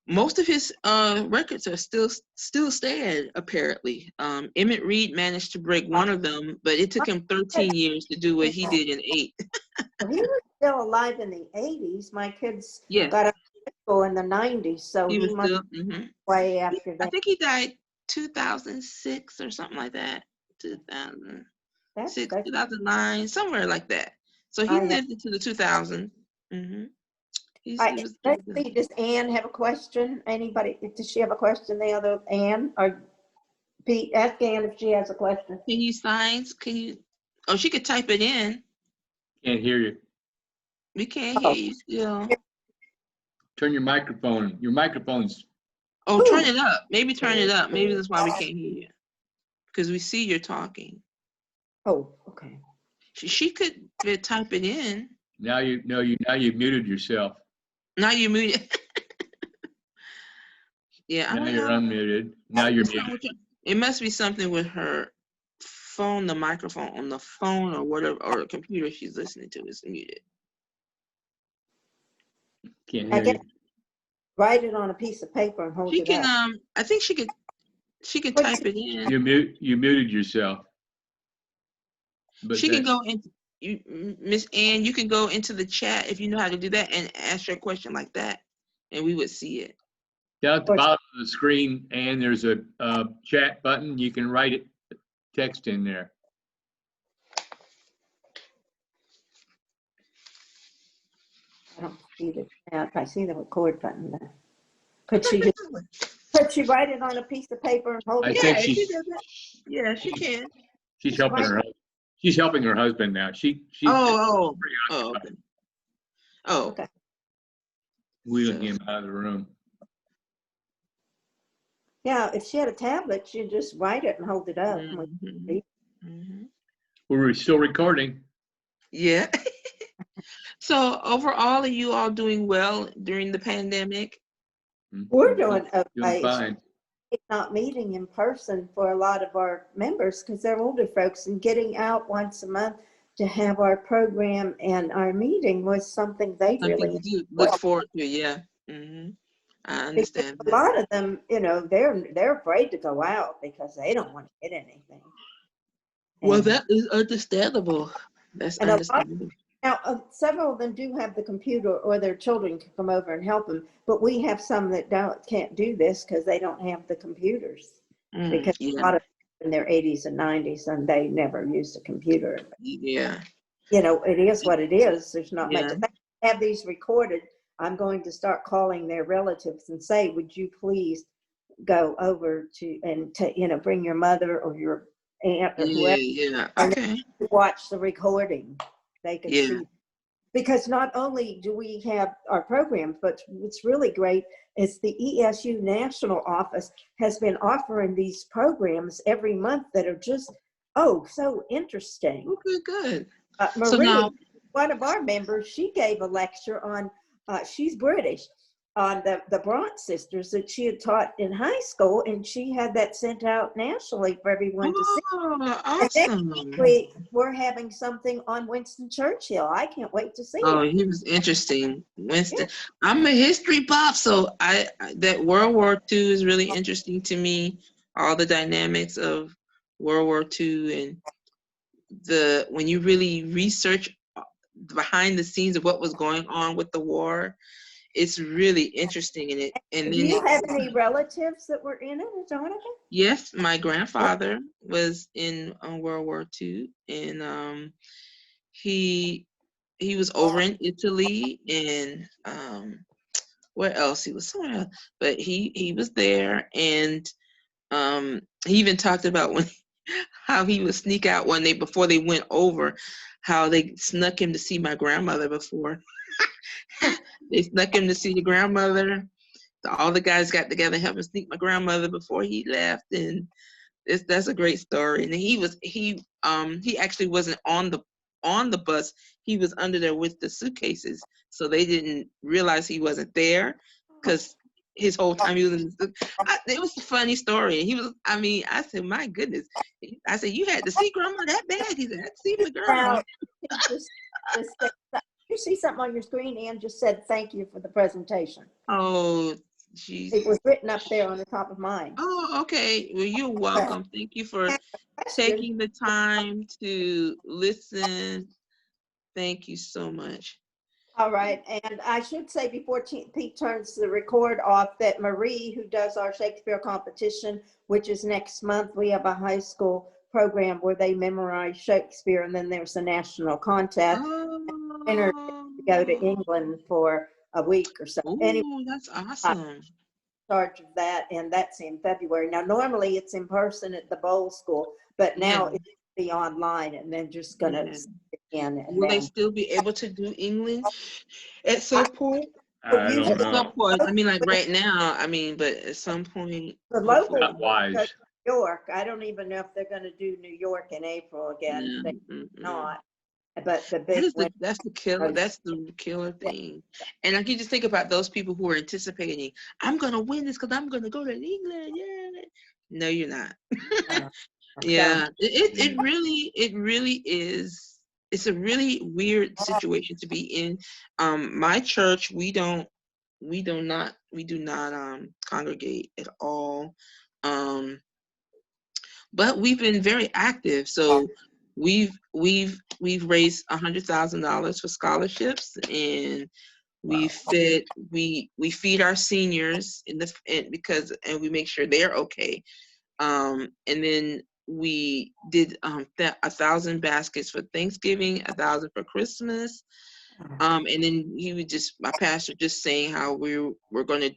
most of his records are still stand, apparently. Emmett Reed managed to break one of them, but it took him 13 years to do what he did in 8. He was still alive in the 80s. My kids got out of school in the 90s, so he must be way after that. I think he died 2006 or something like that. 2006, 2009, somewhere like that. So he lived into the 2000s. Let's see, does Ann have a question? Anybody, does she have a question? The other Ann, or Pete, ask Ann if she has a question. Can you sign? Oh, she could type it in. Can't hear you. We can't hear you still. Turn your microphone. Your microphone's. Oh, turn it up. Maybe turn it up. Maybe that's why we can't hear you. Because we see you're talking. Oh, okay. She could type it in. Now you've muted yourself. Now you're muted. Yeah. Now you're unmuted. Now you're muted. It must be something with her phone, the microphone on the phone or whatever, or the computer she's listening to is muted. Can't I hear guess you. write it on a piece of paper and hold She it can, up. I think she could But type it in. You muted yourself. But She can that, go into, Miss Ann, you can go into the chat if you know how to do that and ask your question like that, and we would see it. down at the bottom of the screen, and there's a chat button. You can write it, text in there. I don't see the chat. I see the record button there. Could she write it on a piece of paper and hold I it think up? Yeah, she does that. Yeah, she can. she's helping her. She's helping her husband now. She's Oh, pretty oh, occupied, okay. Oh, Okay. wheeling So- him out of the room. Yeah, if she had a tablet, she'd just write it and hold it up. mhm, mhm. We're still recording. Yeah. So overall, are you all doing well during the pandemic? We're doing Doing okay. fine. It's not meeting in person for a lot of our members because they're older folks, and getting out once a month to have our program and our meeting was something they Something really you do look well. forward to, yeah. I Because understand a that. lot of them, you know, they're afraid to go out because they don't want to get anything. Well, And- that is understandable. That's And a lot, understandable. now, several of them do have the computer, or their children can come over and help them. But we have some that can't do this because they don't have the computers. Because a Yeah, lot of them in their 80s and 90s, and they never used a computer. yeah, You know, it is what it is. There's not much. yeah. If I have these recorded, I'm going to start calling their relatives and say, "Would you please go over to and bring your mother or your aunt or whoever Yeah, and okay. watch the recording." They can Yeah. see. Because not only do we have our programs, but what's really great is the ESU National Office has been offering these programs every month that are just, so interesting. Okay, good. So Marie, now, one of our members, she gave a lecture on, she's British, on the Bronte sisters that she had taught in high school, and she had that sent out nationally for everyone to see. oh, And awesome. we're having something on Winston Churchill. I can't wait to see Oh, it. he was interesting, Winston. I'm a history buff, so that World War II is really interesting to me. All the dynamics of World War II and when you really research behind the scenes of what was going on with the war, it's really interesting in it. And Do then you have any relatives that were in it, Jonathan? yes, my grandfather was in World War II, and he was over in Italy, and where else? He was somewhere else, but he was there, and he even talked about how he would sneak out one day before they went over, how they snuck him to see my grandmother before. They snuck him to see the grandmother. All the guys got together and helped him sneak my grandmother before he left, and that's a great story. And he actually wasn't on the bus. He was under there with the suitcases, so they didn't realize he wasn't there because his whole time he was in the it was a funny story. He was, I said, my goodness. I said, you had to see grandma that bad? He said, I had to see my grandma. You see something on your screen, Ann just said thank you for the presentation. Oh, geez. It was written up there on the top of mine. Oh, okay. Well, you're welcome. Thank you for taking the time to listen. Thank you so much. All right. And I should say before Pete turns the record off that Marie, who does our Shakespeare competition, which is next month, we have a high school program where they memorize Shakespeare, and then there's a national contest. Winner go to England for a week or so. Oh, Anyway, that's awesome. charge of that, and that's in February. Now, normally it's in person at the Bowl School, but now it's be online, and then just gonna again. Will they still be able to do English at some point? I don't At know. some point, like right now, but at some point. The local Not wise. New York, I don't even know if they're going to do New York in April again. Yeah, They're not. But the big that's the killer. That's the killer thing. And I can just think about those people who are anticipating, I'm gonna win this because I'm gonna go to England. Yeah. No, you're not. Yeah, it really is. It's a really weird situation to be in. My church, we do not congregate at all. But we've been very active. So we've raised $100,000 for scholarships, and we feed our seniors and we make sure they're okay. And then we did 1,000 baskets for Thanksgiving, 1,000 for Christmas. And then my pastor just saying how we're going to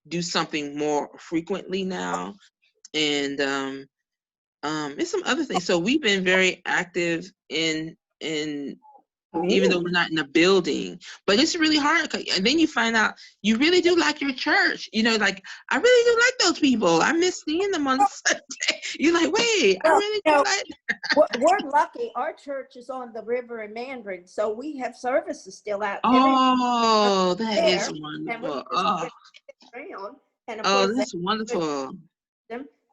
do something more frequently now. And it's some other things. So we've been very active in even though we're not in a building, but it's really hard. And then you find out you really do like your church. Like, I really do like those people. I miss seeing them on Sunday. You're like, wait, I really do like. We're lucky. Our church is on the river in Mandarin, so we have services still out. Oh, that is wonderful. And of oh, course, that's wonderful.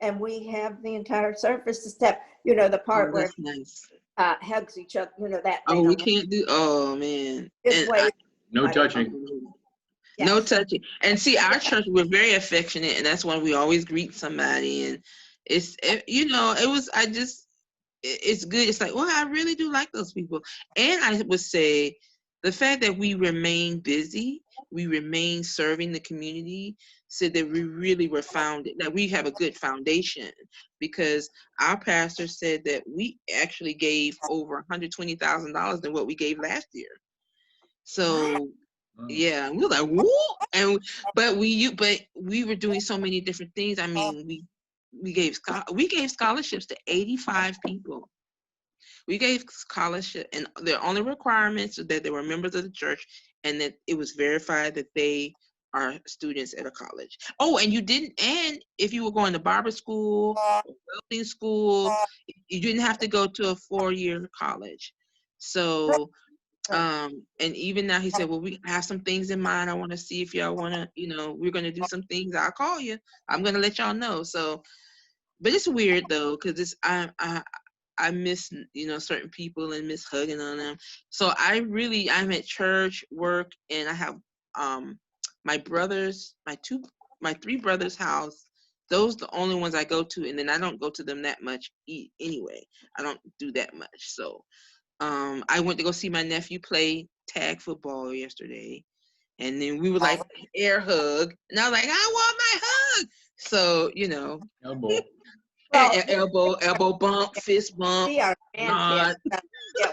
And we have the entire service step. The part where nice. Hugs each other. That. Oh, we can't do. Oh man. No touching. Yes. No touching. And see, our church, we're very affectionate, and that's why we always greet somebody. And it's good. It's like, well, I really do like those people. And I would say the fact that we remain busy, we remain serving the community, said that we really were founded, that we have a good foundation, because our pastor said that we actually gave over $120,000 than what we gave last year. So yeah, we were like, whoa. But we were doing so many different things. I mean, we gave scholarships to 85 people. We gave scholarship, and their only requirements are that they were members of the church and that it was verified that they are students at a college. Oh, and if you were going to barber school, or welding school, you didn't have to go to a 4-year college. So, and even now he said, well, we have some things in mind. I want to see if y'all want to, we're going to do some things. I'll call you. I'm going to let y'all know. So, but it's weird though, because I miss, certain people and miss hugging on them. So I'm at church, work, and I have my 3 brothers' house. Those are the only ones I go to, and then I don't go to them that much anyway. I don't do that much. So I went to go see my nephew play tag football yesterday, and then we were like air hug, and I was like, I want my hug. So elbow bump, fist bump. See our grandkids.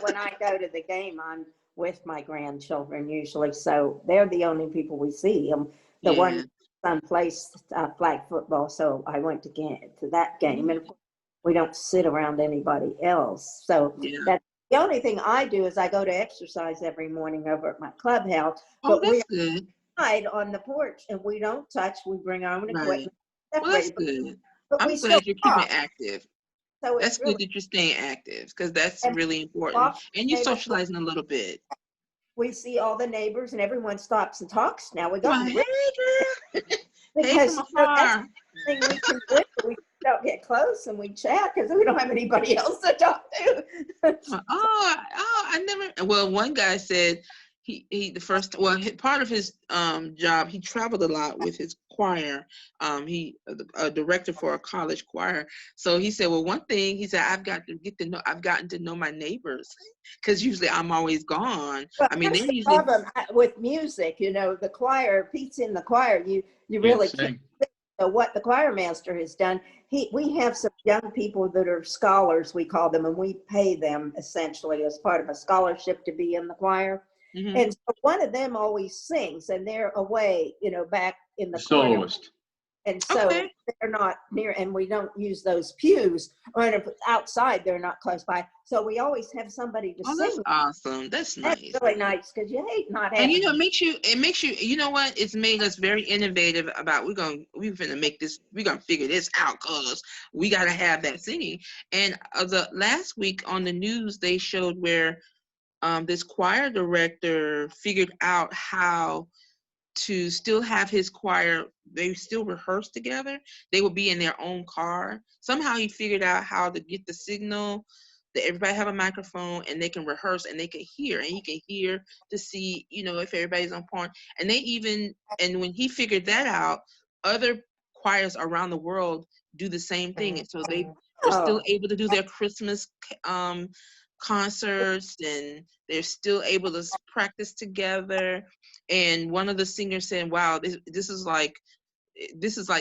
When I go to the game, I'm with my grandchildren usually, so they're the only people we see. The one son plays flag football, so I went to that game, and we don't sit around anybody else. So that's the only thing I do is I go to exercise every morning over at my clubhouse. Oh, that's good. Hide on the porch, and we don't touch. We bring our own equipment. Well, that's good. I'm glad you're keeping active. So that's good that you're staying active, because that's really important. And you're socializing a little bit. We see all the neighbors, and everyone stops and talks now. We go, hey, girl. Because that's the thing we can do. We don't get close and we chat because we don't have anybody else to talk to. I never. Well, one guy said part of his job, he traveled a lot with his choir. He a director for a college choir. So he said, well, one thing he said, I've gotten to know my neighbors, because usually I'm always gone. Well, I mean, there's the problem with music, the choir. Pete's in the choir. You really can't. So what the choir master has done, we have some young people that are scholars, we call them, and we pay them essentially as part of a scholarship to be in the choir. Mm-hmm. And so one of them always sings, and they're away, back in the soloist. And so they're not near, and we don't use those pews, or outside, they're not close by. So we always have somebody to sing. That's awesome. That's nice. That's really nice, because you hate not having. And it makes you, you know what? It's made us very innovative about, we're gonna figure this out, because we gotta have that singing. And the last week on the news, they showed where this choir director figured out how to still have his choir they still rehearse together. They would be in their own car. Somehow he figured out how to get the signal that everybody have a microphone and they can rehearse and they can hear, and he can hear to see, you know, if everybody's on point. And and when he figured that out, other choirs around the world do the same thing. And so they are still Oh, able to do their Christmas concerts, and they're still able to practice together. And one of the singers said, wow, this is like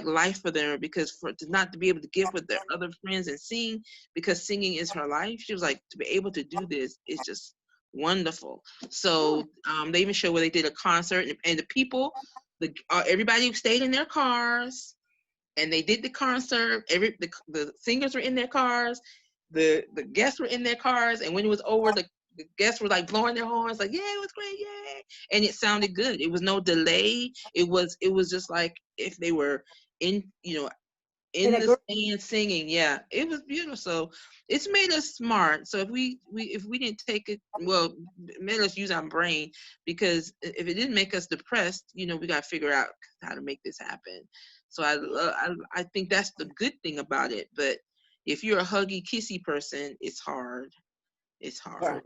life for them, because not to be able to get with their other friends and sing, because singing is her life. She was like, to be able to do this is just wonderful. So they even showed where they did a concert, and the people, everybody stayed in their cars, and they did the concert. The singers were in their cars, the guests were in their cars, and when it was over, the guests were like blowing their horns, like, yeah, it was great, yay. And it sounded good. It was no delay. It was just like if they were in, you know, in a the group. stand singing. Yeah, it was beautiful. So it's made us smart. So if we didn't take it, well, it made us use our brain, because if it didn't make us depressed, you know, we got to figure out how to make this happen. So I think that's the good thing about it. But if you're a huggy kissy person, it's hard. It's hard.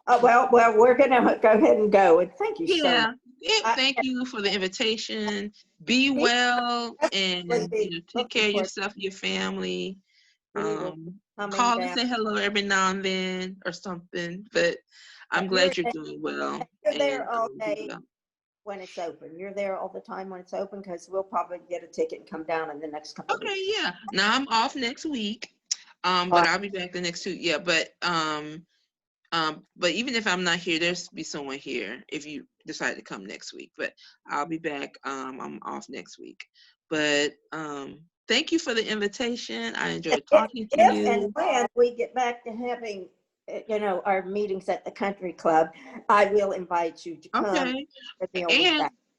Well, we're going to go ahead and go. And thank you so much. Yeah. Thank you for the invitation. Be well, and you know, take care of yourself, your family. Call and say hello every now and then or something. But I'm glad you're doing well. You're there all day when it's open. You're there all the time when it's open, because we'll probably get a ticket and come down in the next couple of weeks. Okay, yeah. Now I'm off next week. But I'll be back the next 2. Yeah, but even if I'm not here, there's be someone here if you decide to come next week. But I'll be back. I'm off next week. But thank you for the invitation. I enjoyed talking to you. And when we get back to having, you know, our meetings at the country club, I will invite you to come. Okay.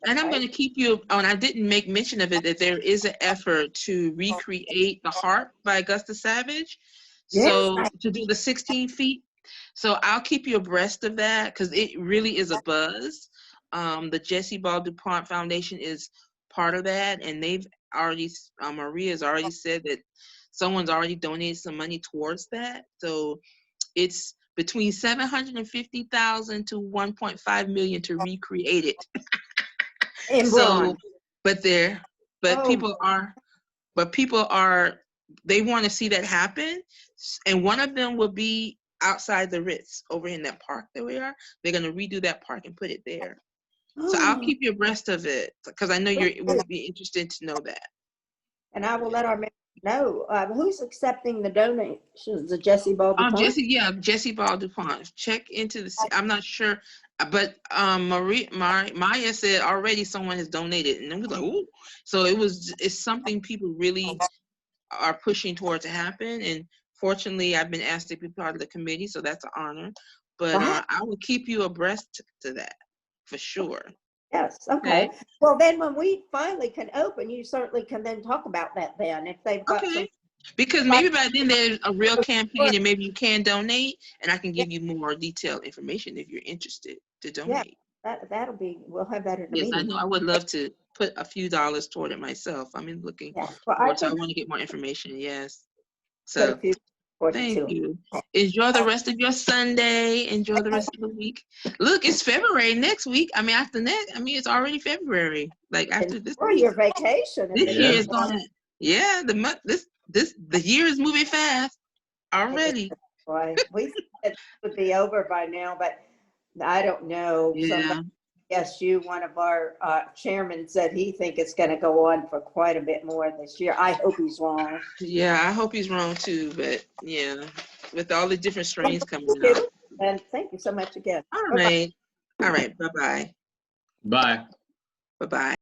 And I'm going to keep you on. I didn't make mention of it, that there is an effort to recreate The Harp by Augusta Savage. Yes. So to do the 16 feet. So I'll keep you abreast of that, because it really is a buzz. The Jesse Ball DuPont Foundation is part of that, and they've already, Maria's already said that someone's already donated some money towards that. So it's between $750,000 to $1.5 million to recreate it. So, people are, they want to see that happen, and one of them will be outside the Ritz over in that park that we are. They're going to redo that park and put it there. So I'll keep you abreast of it, because I know you would be interested to know that. And I will let our members know. Who's accepting the donations? The Jesse Ball DuPont? Jesse Ball DuPont. Check into the. I'm not sure, but Maya said already someone has donated, and I was like, ooh. So it's something people really are pushing toward to happen. And fortunately, I've been asked to be part of the committee, so that's an honor. But I will keep you abreast to that for sure. Yes. Okay. Well, then when we finally can open, you certainly can then talk about that then, if they've got some. Because maybe by then there's a real campaign, and maybe you can donate, and I can give you more detailed information if you're interested to donate. Yeah, that'll be. We'll have that at the meeting. Yes, I know. I would love to put a few dollars toward it myself. I'm looking Well, forward, so I want to get more information. Yes. So thank you. Enjoy the rest of your Sunday. Enjoy the rest of the week. Look, it's February next week. After that, it's already February. Like after this week. Your vacation. This year is going to, the year is moving fast already. Boy, we said it would be over by now, but I don't know. Yeah. ESU, one of our chairmen, said he think it's going to go on for quite a bit more this year. I hope he's wrong. Yeah, I hope he's wrong too. But yeah, with all the different strains coming out. And thank you so much again. All right. Bye-bye. Bye. Bye-bye.